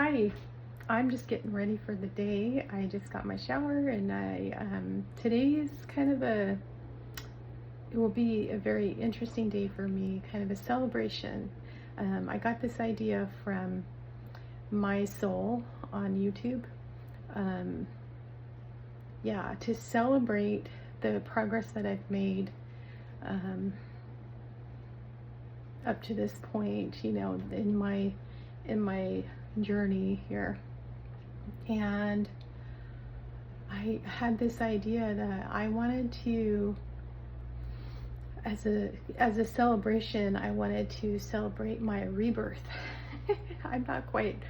Hi, I'm just getting ready for the day. I just got my shower and today is kind of it will be a very interesting day for me, kind of a celebration. I got this idea from my soul on YouTube. Um, yeah, to celebrate the progress that I've made um, up to this point, in my journey here. And I had this idea that I wanted to, as a celebration, I wanted to celebrate my rebirth. I'm not quite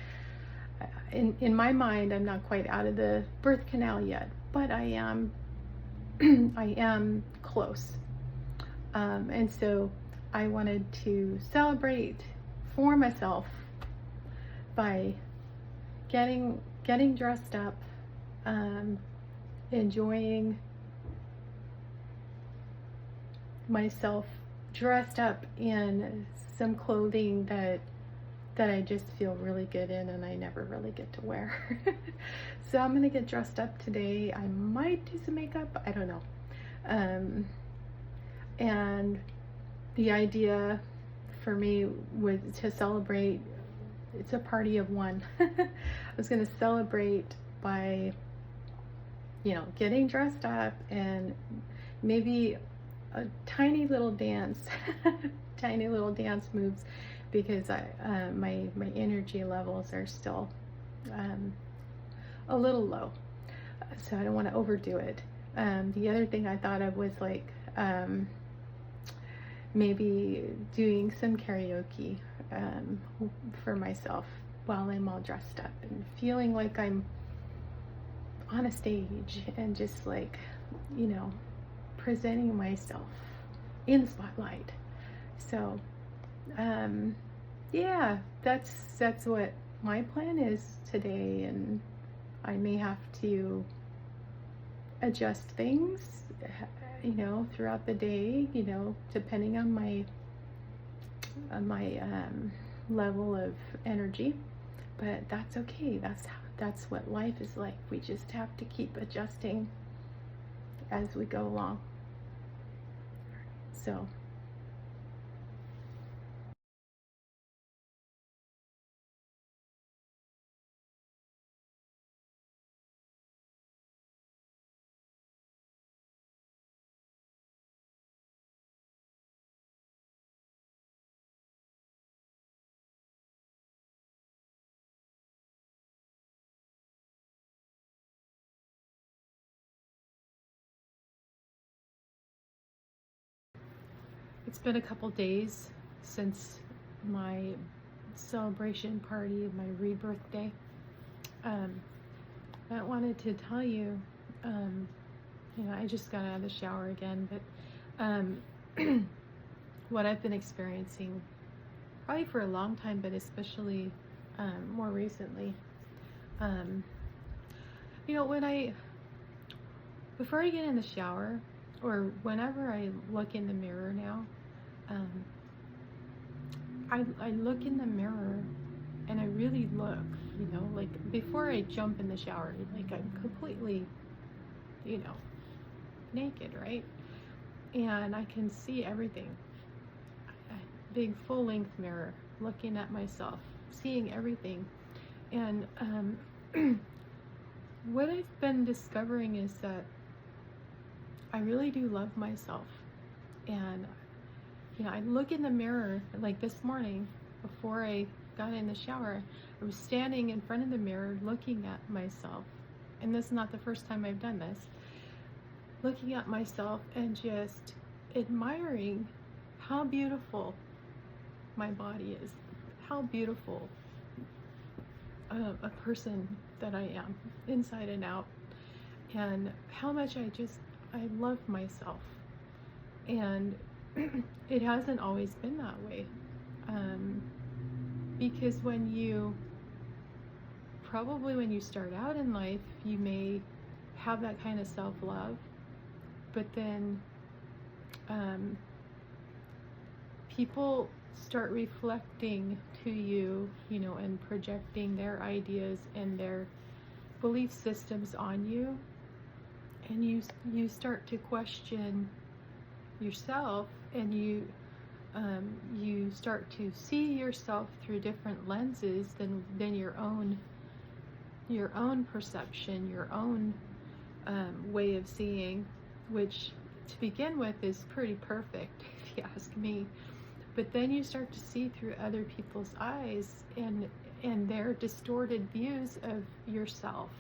in my mind. I'm not quite out of the birth canal yet, but I am. I am close, and so I wanted to celebrate for myself by getting dressed up, enjoying myself dressed up in some clothing that I just feel really good in and I never really get to wear. So I'm gonna get dressed up today. I might do some makeup, I don't know. And the idea for me was to celebrate. It's a party of one. I was gonna celebrate by getting dressed up and maybe a tiny little dance, tiny little dance moves, because my energy levels are still a little low, so I don't want to overdo it. The other thing I thought of was like maybe doing some karaoke for myself while I'm all dressed up and feeling like I'm on a stage and just like, presenting myself in the spotlight. So, yeah, that's what my plan is today, and I may have to adjust things, throughout the day, depending on my level of energy. But that's okay. That's what life is like. We just have to keep adjusting as we go along. So it's been a couple days since my celebration party of my rebirth day. I wanted to tell you, I just got out of the shower again, but what I've been experiencing probably for a long time, but especially more recently. Before I get in the shower, or whenever I look in the mirror now, I look in the mirror and I really look, like before I jump in the shower, like I'm completely, naked, right? And I can see everything. A big full length mirror, looking at myself, seeing everything. And what I've been discovering is that I really do love myself. And I look in the mirror, like this morning before I got in the shower, I was standing in front of the mirror looking at myself. And this is not the first time I've done this. Looking at myself and just admiring how beautiful my body is, how beautiful a person that I am, inside and out, and how much I love myself. And it hasn't always been that way, because when you start out in life, you may have that kind of self-love, but then people start reflecting to you, and projecting their ideas and their belief systems on you, and you start to question yourself, and you start to see yourself through different lenses than your own perception, your own way of seeing, which to begin with is pretty perfect, if you ask me. But then you start to see through other people's eyes and their distorted views of yourself.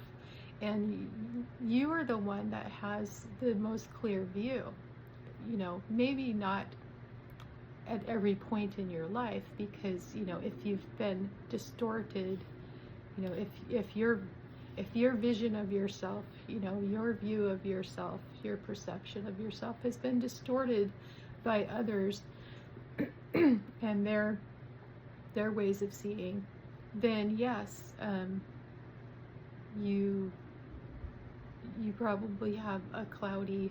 And you are the one that has the most clear view. Maybe not at every point in your life, because, if you've been distorted, if your vision of yourself, your view of yourself, your perception of yourself has been distorted by others and their ways of seeing, then yes, you probably have a cloudy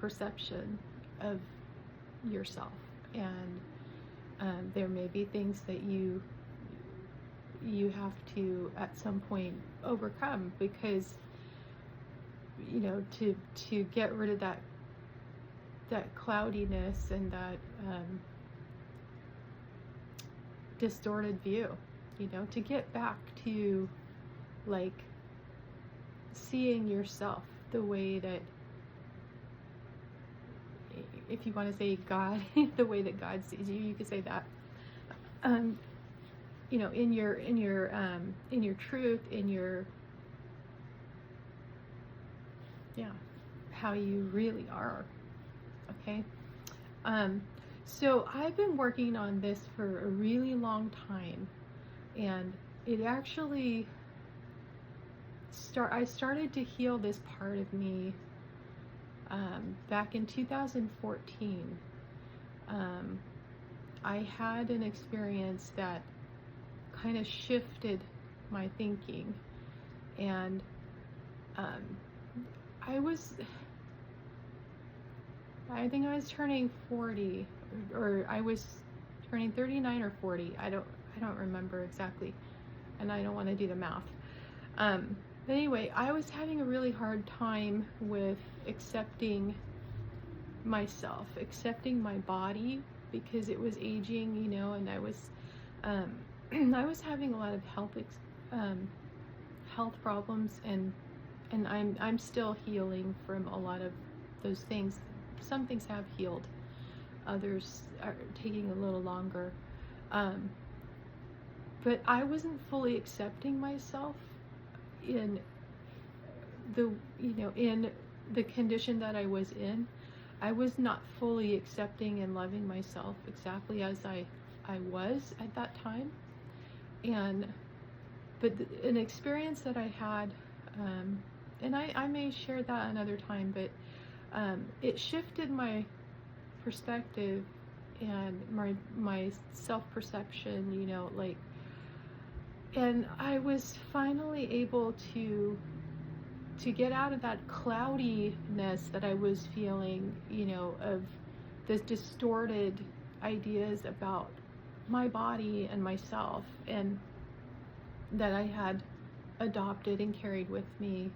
perception of yourself, and there may be things that you have to at some point overcome, because to get rid of that cloudiness and that distorted view, to get back to like seeing yourself the way that, if you want to say God, the way that God sees you, you could say that. In your truth, in your how you really are. Okay. So I've been working on this for a really long time, and it actually I started to heal this part of me back in 2014. I had an experience that kind of shifted my thinking, and I think I was turning 40, or I was turning 39 or 40. I don't remember exactly, and I don't want to do the math. But anyway, I was having a really hard time with accepting myself, accepting my body, because it was aging, and I was I was having a lot of health problems, and I'm still healing from a lot of those things. Some things have healed, others are taking a little longer. But I wasn't fully accepting myself in the condition that I was in. I was not fully accepting and loving myself exactly as I was at that time. But an experience that I had, and I may share that another time, but it shifted my perspective and my self-perception, and I was finally able to get out of that cloudiness that I was feeling, of the distorted ideas about my body and myself, and that I had adopted and carried with me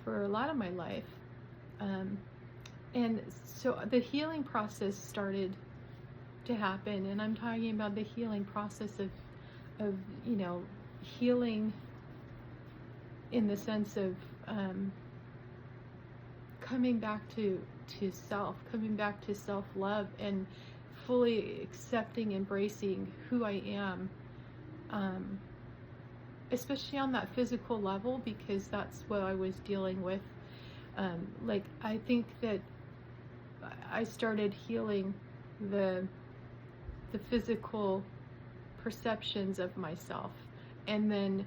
for a lot of my life. And so the healing process started to happen, and I'm talking about the healing process of healing in the sense of coming back to self, coming back to self-love, and fully accepting, embracing who I am, especially on that physical level, because that's what I was dealing with. I think that I started healing the physical perceptions of myself, and then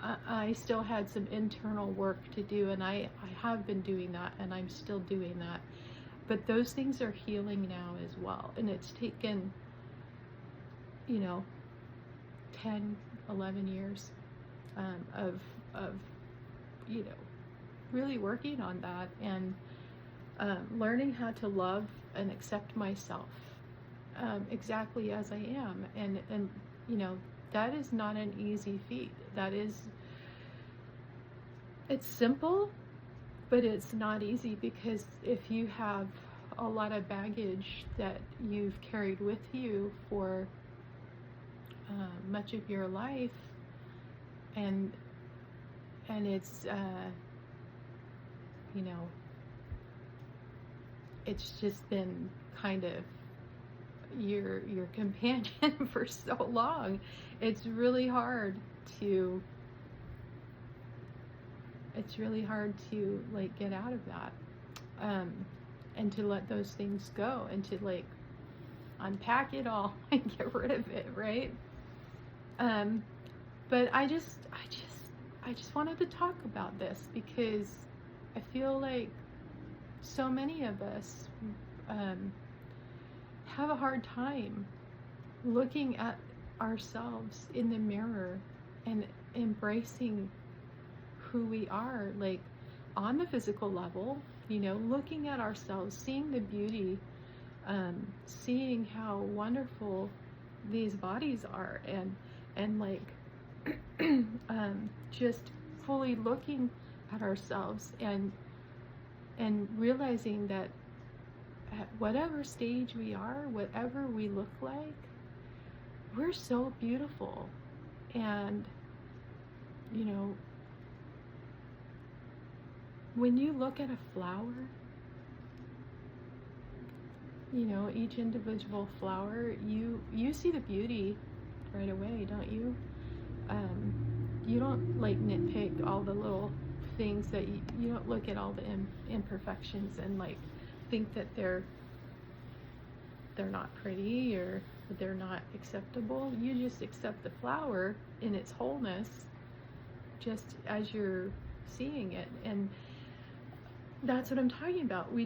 I still had some internal work to do, and I have been doing that, and I'm still doing that. But those things are healing now as well, and it's taken 10, 11 years of really working on that, and learning how to love and accept myself exactly as I am. And you know, that is not an easy feat. It's simple, but it's not easy, because if you have a lot of baggage that you've carried with you for much of your life, and it's you know, it's just been kind of your companion for so long, it's really hard to like get out of that, and to let those things go, and to like unpack it all and get rid of it, right? But I just wanted to talk about this, because I feel like so many of us have a hard time looking at ourselves in the mirror and embracing who we are, like on the physical level, you know, looking at ourselves, seeing the beauty, seeing how wonderful these bodies are, and like just fully looking at ourselves, and realizing that at whatever stage we are, whatever we look like, we're so beautiful. And you know, when you look at a flower, you know, each individual flower, you see the beauty right away, don't you? You don't like nitpick all the little things that you don't look at all the imperfections and like think that they're not pretty or they're not acceptable. You just accept the flower in its wholeness, just as you're seeing it. And that's what I'm talking about. We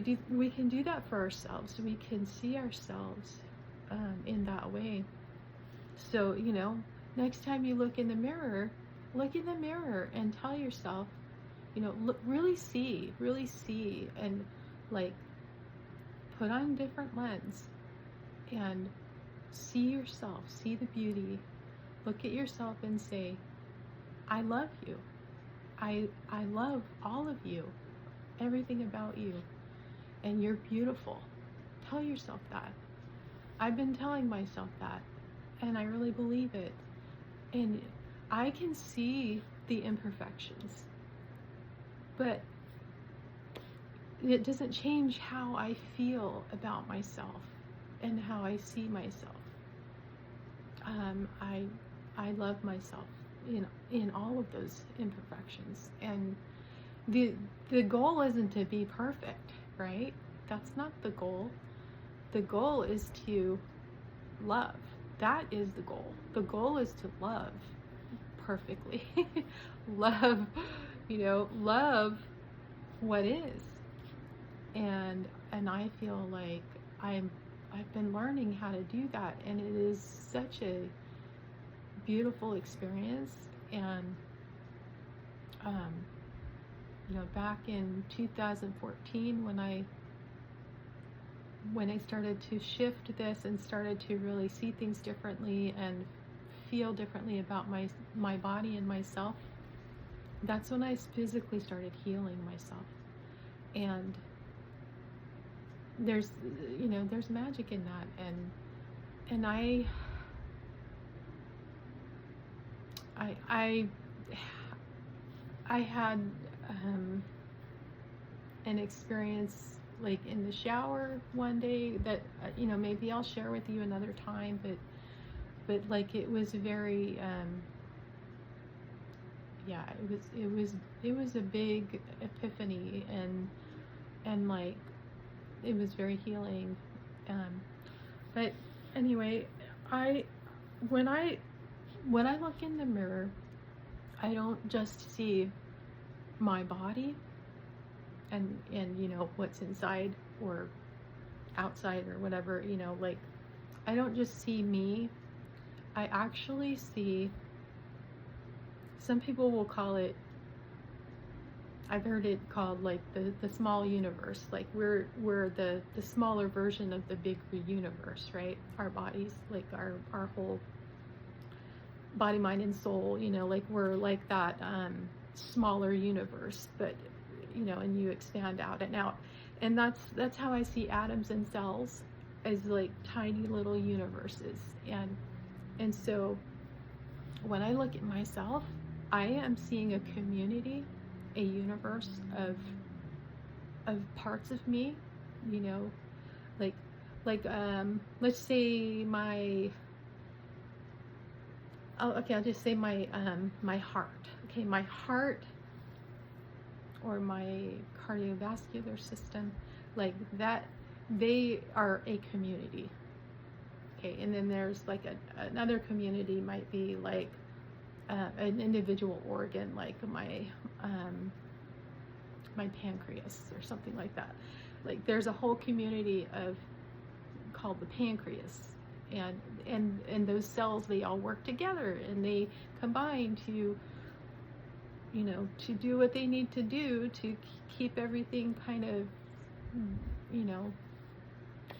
can do that for ourselves. We can see ourselves in that way. So, you know, next time you look in the mirror and tell yourself, you know, look, really see, and like put on a different lens and see yourself, see the beauty. Look at yourself and say, I love you. I love all of you, everything about you, and you're beautiful. Tell yourself that. I've been telling myself that, and I really believe it. And I can see the imperfections, but it doesn't change how I feel about myself and how I see myself. I love myself in all of those imperfections, and the goal isn't to be perfect, right? That's not the goal. The goal is to love. That is the goal. The goal is to love perfectly. Love, you know, love what is. And I feel like I've been learning how to do that, and it is such a beautiful experience. And you know, back in 2014, when I started to shift this and started to really see things differently and feel differently about my body and myself, that's when I physically started healing myself. And there's magic in that. And I had an experience like in the shower one day that you know, maybe I'll share with you another time, but like it was very yeah, it was a big epiphany, and like it was very healing. But anyway, when I look in the mirror, I don't just see my body and you know, what's inside or outside or whatever, you know, like I don't just see me. I actually see, some people will call it I've heard it called like the small universe. Like we're the smaller version of the big universe, right? Our bodies, like our whole body, mind, and soul, like we're like that smaller universe, but and you expand out and out. And that's how I see atoms and cells, as like tiny little universes. And so when I look at myself, I am seeing a community, a universe of parts of me, like let's say I'll just say my heart. Okay, my heart, or my cardiovascular system, like that, they are a community. Okay, and then there's like another community, might be like an individual organ, like my pancreas or something like that. Like there's a whole community called the pancreas, and those cells, they all work together and they combine to do what they need to do to keep everything kind of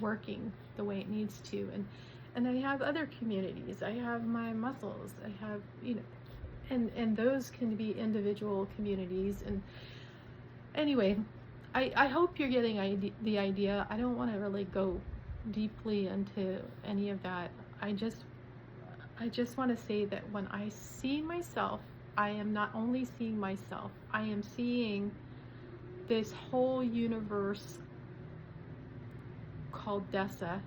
working the way it needs to. And I have other communities. I have my muscles. I have and those can be individual communities. And anyway, I hope you're getting the idea. I don't want to really go deeply into any of that. I just want to say that when I see myself, I am not only seeing myself, I am seeing this whole universe called Dessa,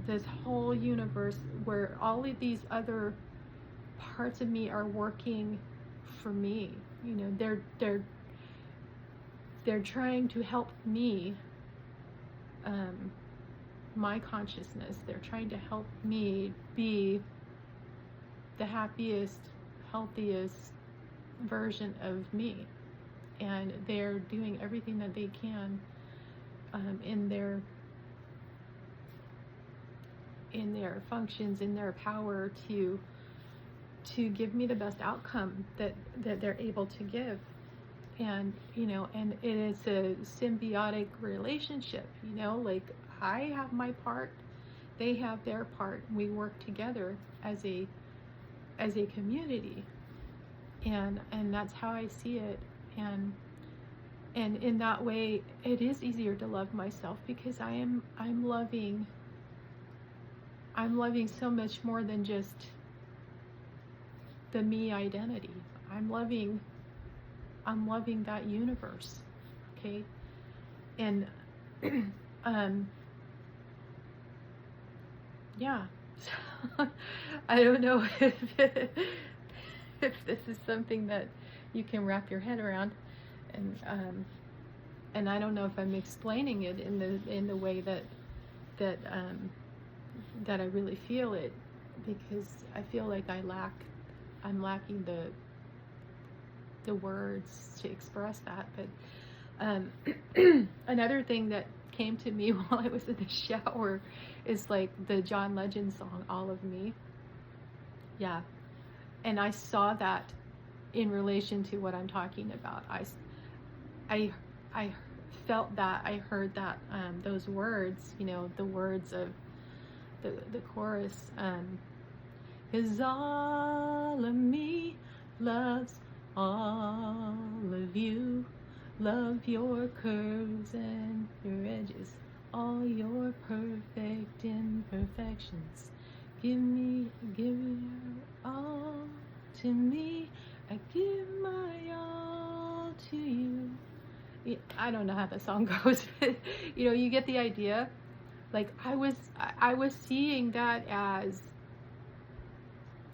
this whole universe where all of these other parts of me are working for me. They're trying to help me, my consciousness. They're trying to help me be the happiest, healthiest version of me, and they're doing everything that they can in their functions, in their power to give me the best outcome that they're able to give. And and it is a symbiotic relationship, like I have my part, they have their part, we work together as a community. And that's how I see it. And in that way, it is easier to love myself, because I'm loving so much more than just the me identity. I'm loving that universe. Okay. And yeah. I don't know if this is something that you can wrap your head around, and I don't know if I'm explaining it in the way that I really feel it, because I feel like I'm lacking the words to express that. But another thing that came to me while I was in the shower is like the John Legend song, All of Me. Yeah. And I saw that in relation to what I'm talking about. I felt that, I heard that, those words, the words of the chorus, 'cause all of me loves all of you. Love your curves and your edges, all your perfect imperfections. Give your all to me. I give my all to you. I don't know how the song goes, but you get the idea. Like I was seeing that as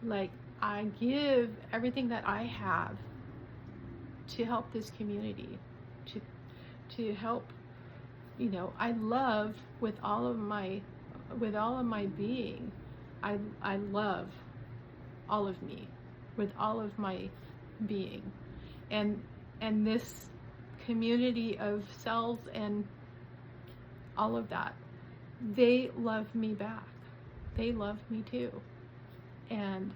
like, I give everything that I have to help this community, to help, I love with all of my being. I love all of me with all of my being, and this community of cells and all of that, they love me back. They love me too. And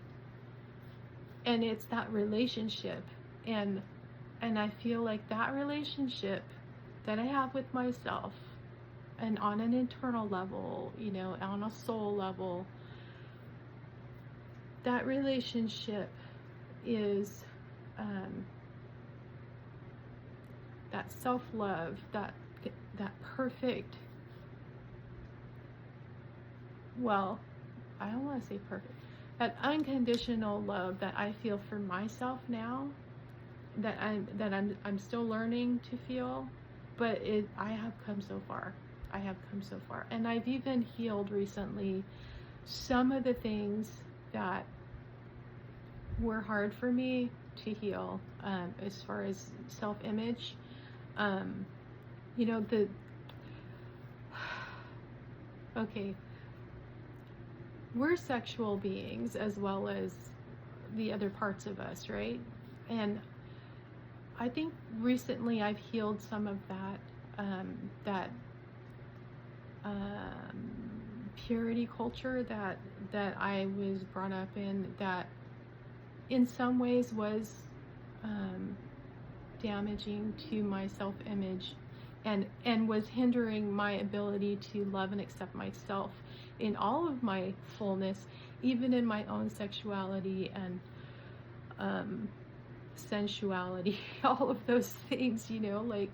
it's that relationship, and And I feel like that relationship that I have with myself, and on an internal level, you know, on a soul level, that relationship is that self-love, that perfect, well, I don't want to say perfect, that unconditional love that I feel for myself now, that I'm still learning to feel, but I have come so far. I have come so far, and I've even healed recently some of the things that were hard for me to heal, as far as self-image. You know, okay, we're sexual beings as well as the other parts of us, right? And I think recently I've healed some of that purity culture that I was brought up in, that in some ways was damaging to my self-image, and was hindering my ability to love and accept myself in all of my fullness, even in my own sexuality and sensuality, all of those things, you know, like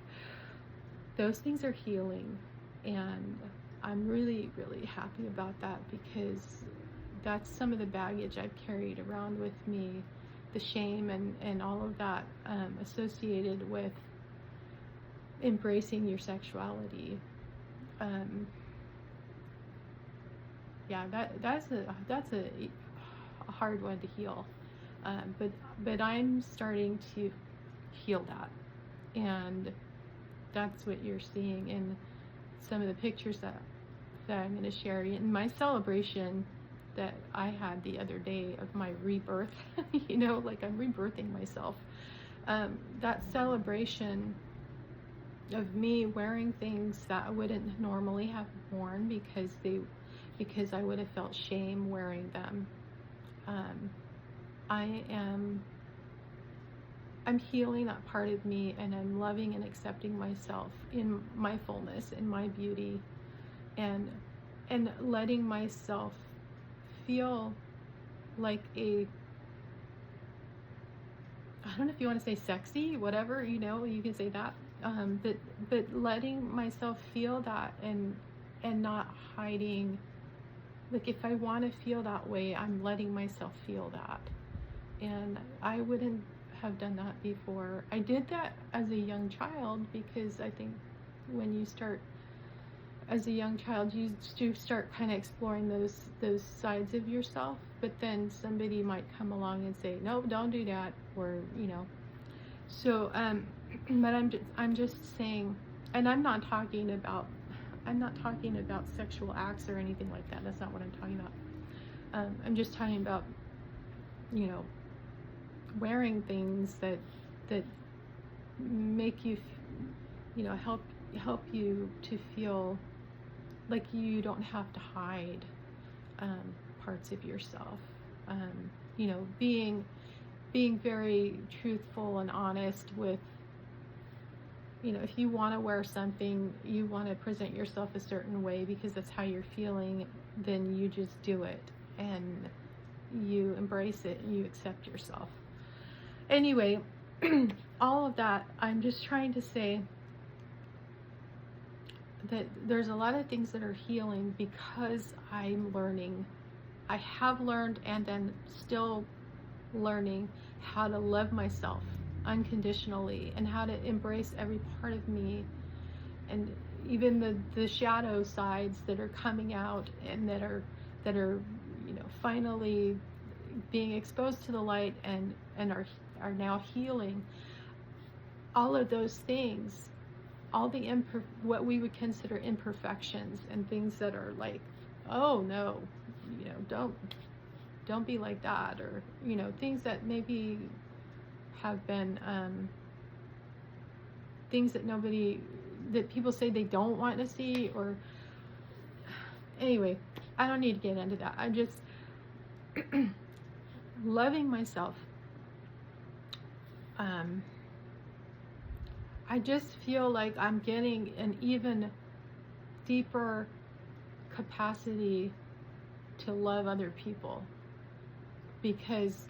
those things are healing. And I'm really, really happy about that, because that's some of the baggage I've carried around with me, the shame and all of that associated with embracing your sexuality. Yeah, that's a hard one to heal, but I'm starting to heal that, and that's what you're seeing in some of the pictures that I'm going to share in my celebration that I had the other day of my rebirth. You know, like I'm rebirthing myself. That celebration of me wearing things that I wouldn't normally have worn because I would have felt shame wearing them. I'm healing that part of me, and I'm loving and accepting myself in my fullness, in my beauty, and letting myself feel like I don't know if you want to say sexy, whatever, you know, you can say that, but letting myself feel that, and not hiding. Like, if I want to feel that way, I'm letting myself feel that. And I wouldn't have done that before. I did that as a young child, because I think when you start as a young child, you do start kind of exploring those sides of yourself, but then somebody might come along and say, no, don't do that, or, you know. So but I'm just saying, and I'm not talking about sexual acts or anything like that. That's not what I'm talking about. I'm just talking about, you know, wearing things that make you, you know, help you to feel like you don't have to hide parts of yourself. You know, being very truthful and honest with, you know, if you want to wear something, you want to present yourself a certain way because that's how you're feeling, then you just do it, and you embrace it, and you accept yourself. Anyway, all of that, I'm just trying to say that there's a lot of things that are healing because I'm learning. I have learned, and then still learning how to love myself unconditionally, and how to embrace every part of me, and even the shadow sides that are coming out, and that are you know, finally being exposed to the light, and are now healing. All of those things, all the what we would consider imperfections, and things that are like, oh no, you know, don't be like that, or, you know, things that maybe have been things that people say they don't want to see, or anyway, I don't need to get into that. I'm just loving myself, I just feel like I'm getting an even deeper capacity to love other people, because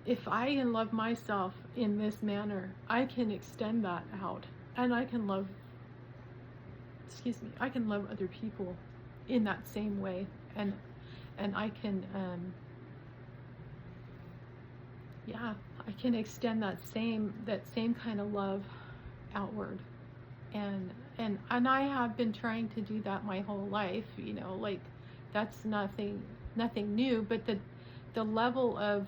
if I can love myself in this manner, I can extend that out, and I can love other people in that same way, and I can I can extend that same kind of love outward. And I have been trying to do that my whole life, like that's nothing new, but the level of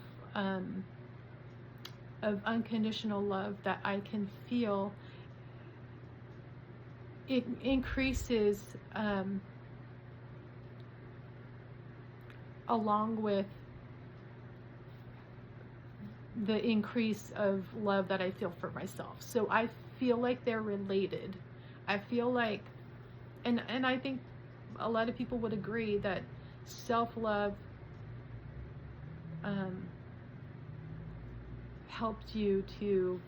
unconditional love that I can feel, it increases along with the increase of love that I feel for myself. So I feel like they're related. I feel like, and I think a lot of people would agree that self-love helps you to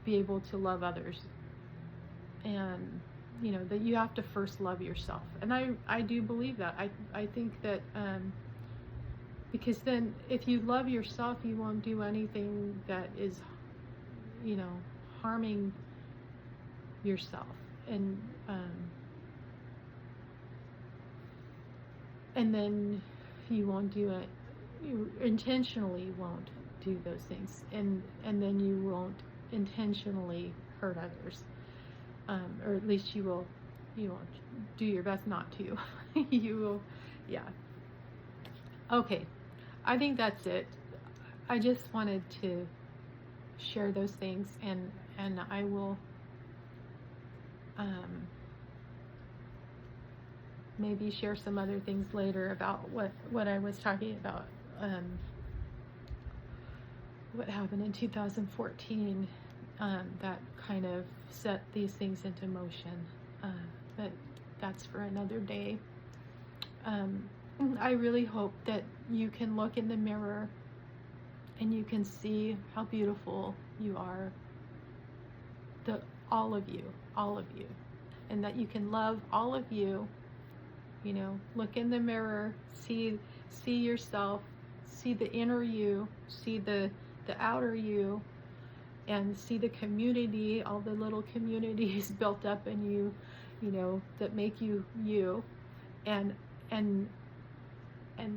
be able to love others, and that you have to first love yourself. And I do believe that. I think that because then if you love yourself, you won't do anything that is harming yourself, and then you won't do it, you intentionally won't do those things, and then you won't intentionally hurt others, or at least you won't do your best not to. You will, yeah. Okay, I think that's it. I just wanted to share those things, and I will maybe share some other things later about what I was talking about, what happened in 2014 that kind of set these things into motion, but that's for another day. I really hope that you can look in the mirror and you can see how beautiful you are, all of you, and that you can love all of you. Look in the mirror, see yourself, see the inner you, see the outer you, and see the community, all the little communities built up in you, that make you you, and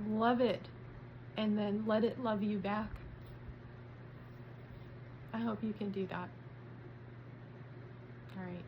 love it, and then let it love you back. I hope you can do that. All right.